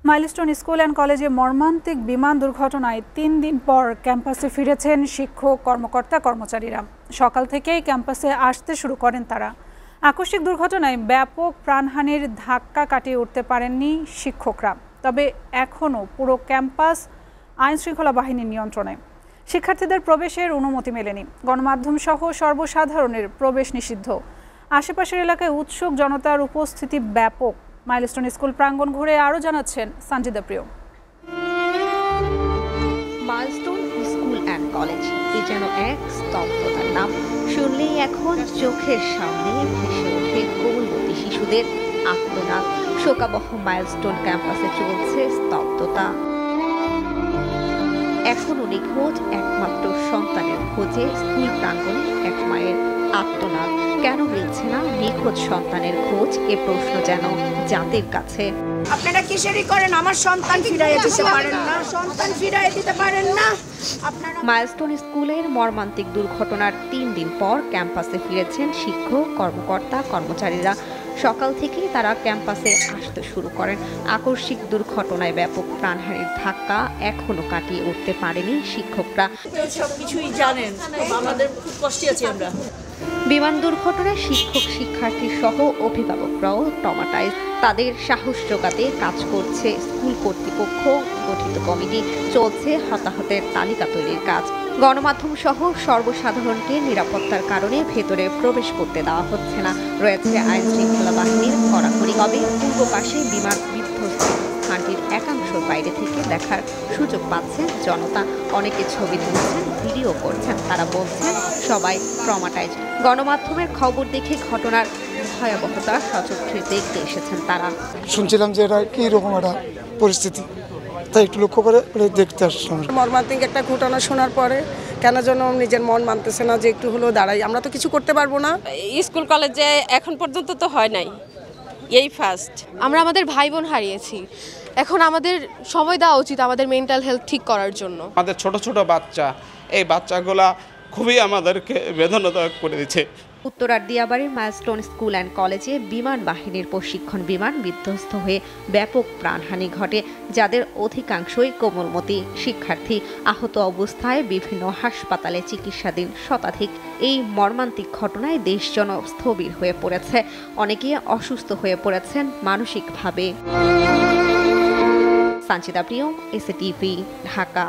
Milestone school and কলেজে মর্মান্তিক বিমান দুর্ঘটনায় ৩ দিন পর ক্যাম্পাসে ফিরেছেন শিক্ষক কর্মকর্তা কর্মচারীরা। সকাল থেকেই ক্যাম্পাসে আসতে শুরু করেন তারা। আকস্মিক দুর্ঘটনায় ব্যাপক প্রাণহানির ধাক্কা কাটিয়ে উঠতে পারেননি শিক্ষকরা। তবে এখনও পুরো ক্যাম্পাস আইনশৃঙ্খলা বাহিনীর নিয়ন্ত্রণে। শিক্ষার্থীদের প্রবেশের অনুমতি মেলেনি। গণমাধ্যম সহ সর্বসাধারণের প্রবেশ নিষিদ্ধ। আশেপাশের এলাকায় উৎসুক জনতার উপস্থিতি ব্যাপক। মাইলস্টোন স্কুল প্রাঙ্গণ ঘুরে আরও জানাচ্ছেন সঞ্জিদা প্রিয়। মাইলস্টোন স্কুল অ্যান্ড কলেজ এ যেন এক স্তব্ধতার নাম। শুনলেই এখন চোখের সামনে ভেসে ওঠে কোমলমতি শিশুদের আত্মনাদ। শোকাবহ মাইলস্টোন ক্যাম্পাসে চলছে স্তব্ধতা। এখনও নিখোঁজ একমাত্র সন্তানের খোঁজে স্কুল প্রাঙ্গণে এক মায়ের আত্মনাদ। কেন মিলছে না নিখোঁজ সন্তানের খোঁজ, এ প্রশ্ন যেন জাতির কাছে। আপনারা কিসেরই করেন, আমার সন্তান ফিরাইয়ে দিতে পারেন না, সন্তান ফিরাইয়ে দিতে পারেন না। মাইলস্টোন স্কুলের মর্মান্তিক দুর্ঘটনার ৩ দিন পর ক্যাম্পাসে ফিরেছেন শিক্ষক কর্মকর্তা কর্মচারীরা। সকাল থেকেই তারা ক্যাম্পাসে আসতে শুরু করেন। আকস্মিক দুর্ঘটনায় ব্যাপক প্রাণহানির ধাক্কা এখনো কাটিয়ে উঠতে পারেনি শিক্ষকরা। সবকিছুই জানেন, আমাদের খুব কষ্টে আছি আমরা। বিমান দুর্ঘটনায় শিক্ষক শিক্ষার্থী সহ অভিভাবকরাও ট্রমাটাইজ। তাদের সাহস জোগাতে কাজ করছে স্কুল কর্তৃপক্ষ গঠিত কমিটি। চলছে হতাহতের তালিকা তৈরির কাজ। গণমাধ্যম সহ সর্বসাধারণকে নিরাপত্তার কারণে ভেতরে প্রবেশ করতে দেওয়া হচ্ছে না। রয়েছে আইন শৃঙ্খলা বাহিনীর কড়াকড়ি। তবে পূর্ব পাশে বিমান বিধ্বস্ত স্থানটির একাংশের বাইরে থেকে দেখার সুযোগ পাচ্ছেন জনতা। অনেকে ছবি তুলছেন, ভিডিও করছেন। তারা বলছেন সবাই ট্রমাটাইজ। গণমাধ্যমের খবর দেখে ঘটনার ভয়াবহতা সচক্ষে দেখতে এসেছেন তারা। শুনছিলাম যে এটা কি রকম একটা পরিস্থিতি, তাই একটু লক্ষ্য করে দেখতে আসলাম। মর্মান্তিক একটা ঘটনা শোনার পরে কেন যেন নিজের মন মানতেছে না যে একটু হলেও দাঁড়াই। আমরা তো কিছু করতে পারবো না। স্কুল কলেজে এখন পর্যন্ত তো হয় নাই, এই ফার্স্ট। আমরা আমাদের ভাই বোন হারিয়েছি। এখন আমাদের সময় দেওয়া উচিত আমাদের মেন্টাল হেলথ ঠিক করার জন্য। আমাদের ছোট ছোট বাচ্চা, এই বাচ্চাগুলা খুবই আমাদেরকে বেদনাদায়ক করে দিচ্ছে। উত্তরার দিয়াবাড়ির মাইলস্টোন স্কুল অ্যান্ড কলেজে বিমান বাহিনীর প্রশিক্ষণ বিমান বিধ্বস্ত হয়ে ব্যাপক প্রাণহানি ঘটে, যাদের অধিকাংশই কোমলমতি শিক্ষার্থী। আহত অবস্থায় বিভিন্ন হাসপাতালে চিকিৎসাধীন শতাধিক। এই মর্মান্তিক ঘটনায় দেশজন স্থবির হয়ে পড়েছে। অনেকে অসুস্থ হয়ে পড়েছেন মানসিকভাবে। সঞ্জিদা প্রিয়, এসএটিভি, ঢাকা।